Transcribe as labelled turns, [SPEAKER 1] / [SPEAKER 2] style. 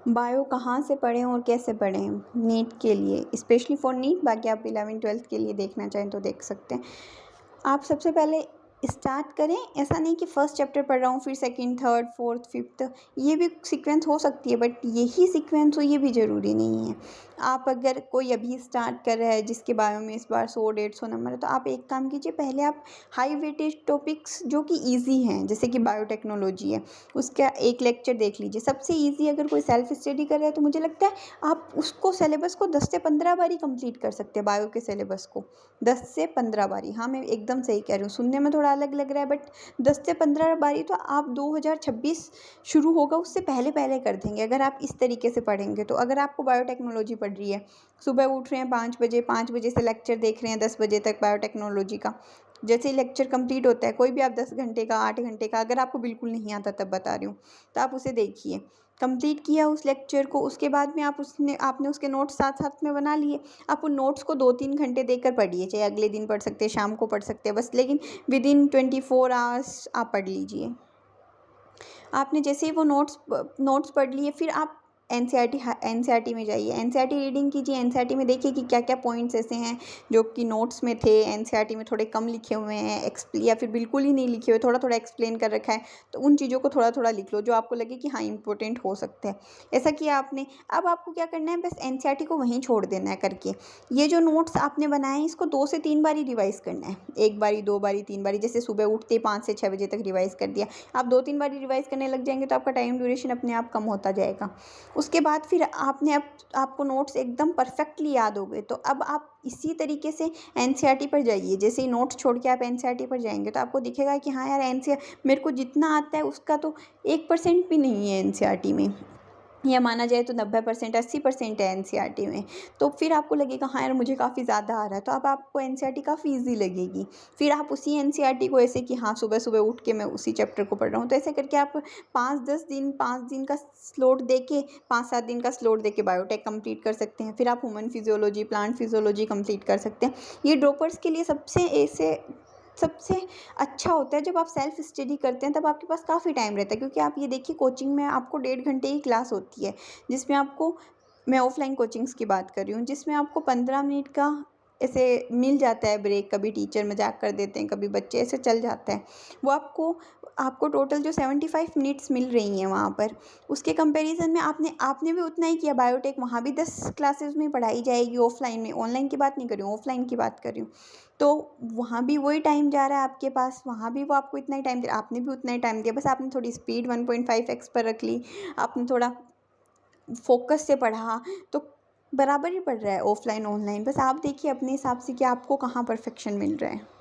[SPEAKER 1] Bio कहाँ से पढ़ें और कैसे पढ़ें नीट के लिए, स्पेशली फॉर नीट। बाकी आप 11वीं 12th के लिए देखना चाहें तो देख सकते हैं। आप सबसे पहले स्टार्ट करें, ऐसा नहीं कि फर्स्ट चैप्टर पढ़ रहा हूँ फिर सेकंड, थर्ड, फोर्थ, फिफ्थ, ये भी सीक्वेंस हो सकती है, बट यही सीक्वेंस हो ये भी ज़रूरी नहीं है। आप अगर कोई अभी स्टार्ट कर रहा है जिसके बायो में इस बार 100-150 नंबर है, तो आप एक काम कीजिए, पहले आप हाई वेटेज टॉपिक्स जो कि ईजी हैं, जैसे कि बायोटेक्नोलॉजी है, उसका एक लेक्चर देख लीजिए। सबसे ईजी अगर कोई सेल्फ स्टडी कर रहा है तो मुझे लगता है आप उसको सिलेबस को 10 से 15 बार ही कंप्लीट कर सकते हैं। बायो के सिलेबस को 10 से 15 बारी, हाँ मैं एकदम सही कह रही हूँ, सुनने में थोड़ा अलग लग रहा है, बट 10 से 15 बारी तो आप 2026 शुरू होगा उससे पहले पहले कर देंगे अगर आप इस तरीके से पढ़ेंगे। तो अगर आपको बायोटेक्नोलॉजी पढ़ रही है, सुबह उठ रहे हैं 5 बजे, 5 बजे से लेक्चर देख रहे हैं 10 बजे तक बायोटेक्नोलॉजी का, जैसे ही लेक्चर कंप्लीट होता है, कोई भी आप 10 घंटे का, 8 घंटे का, अगर आपको बिल्कुल नहीं आता तब बता रही हूँ, तो आप उसे देखिए। कंप्लीट किया उस लेक्चर को, उसके बाद में आपने उसके नोट्स साथ साथ में बना लिए। आप उन नोट्स को 2-3 घंटे देकर पढ़िए, चाहे अगले दिन पढ़ सकते हैं, शाम को पढ़ सकते हैं, बस लेकिन विदिन 24 आवर्स आप पढ़ लीजिए। आपने जैसे ही वो नोट्स पढ़ लिए, फिर आप एनसीईआरटी में जाइए, एनसीईआरटी रीडिंग कीजिए। एनसीईआरटी में देखिए कि क्या क्या पॉइंट्स ऐसे हैं जो कि नोट्स में थे, एनसीईआरटी में थोड़े कम लिखे हुए हैं, या फिर बिल्कुल ही नहीं लिखे हुए, थोड़ा थोड़ा एक्सप्लेन कर रखा है, तो उन चीज़ों को थोड़ा थोड़ा लिख लो जो आपको लगे कि हाँ इंपॉर्टेंट हो सकते हैं। ऐसा किया आपने, अब आपको क्या करना है, बस एनसीईआरटी को वहीं छोड़ देना है करके। ये जो नोट्स आपने बनाए हैं इसको 2 से 3 बारी रिवाइज़ करना है, 1 बारी, 2 बारी, 3 बारी, जैसे सुबह उठते 5 से 6 बजे तक रिवाइज़ कर दिया। आप 2-3 बारी रिवाइज़ करने लग जाएंगे तो आपका टाइम ड्यूरेशन अपने आप कम होता जाएगा। उसके बाद फिर आपको नोट्स एकदम परफेक्टली याद हो गए, तो अब आप इसी तरीके से एनसीईआरटी पर जाइए। जैसे ही नोट्स छोड़ के आप एनसीईआरटी पर जाएंगे तो आपको दिखेगा कि हाँ यार, मेरे को जितना आता है उसका तो 1% भी नहीं है एनसीईआरटी में, या माना जाए तो 90%, 80% है एनसीईआरटी में। तो फिर आपको लगेगा हाँ यार मुझे काफ़ी ज़्यादा आ रहा है, तो अब आपको एनसीईआरटी काफ़ी ईजी लगेगी। फिर आप उसी एनसीईआरटी को ऐसे कि हाँ सुबह सुबह उठ के मैं उसी चैप्टर को पढ़ रहा हूँ, तो ऐसे करके आप 5 दिन का स्लॉट दे के, 5-7 दिन का स्लॉट दे के बायोटेक कंप्लीट कर सकते हैं। फिर आप human physiology, plant physiology complete कर सकते हैं। ये ड्रॉपर्स के लिए सबसे अच्छा होता है जब आप सेल्फ स्टडी करते हैं, तब आपके पास काफ़ी टाइम रहता है। क्योंकि आप ये देखिए, कोचिंग में आपको 1.5 घंटे की क्लास होती है, जिसमें आपको, मैं ऑफलाइन कोचिंग्स की बात कर रही हूँ, जिसमें आपको 15 मिनट का ऐसे मिल जाता है ब्रेक। कभी टीचर मजाक कर देते हैं, कभी बच्चे, ऐसे चल जाता है। वो आपको टोटल जो 75 मिनट्स मिल रही हैं वहाँ पर, उसके कंपैरिजन में आपने भी उतना ही किया। बायोटेक वहाँ भी 10 क्लासेस में पढ़ाई जाएगी ऑफलाइन में, ऑनलाइन की बात नहीं कर रही हूँ, ऑफलाइन की बात कर रही हूँ। तो वहाँ भी वही टाइम जा रहा है आपके पास, वहाँ भी वो आपको इतना ही टाइम दे, आपने भी उतना ही टाइम दिया, बस आपने थोड़ी स्पीड 1.5x पर रख ली, आपने थोड़ा फोकस से पढ़ा, तो बराबर ही पढ़ रहा है ऑफलाइन ऑनलाइन। बस आप देखिए अपने हिसाब से कि आपको कहाँ परफेक्शन मिल रहा है।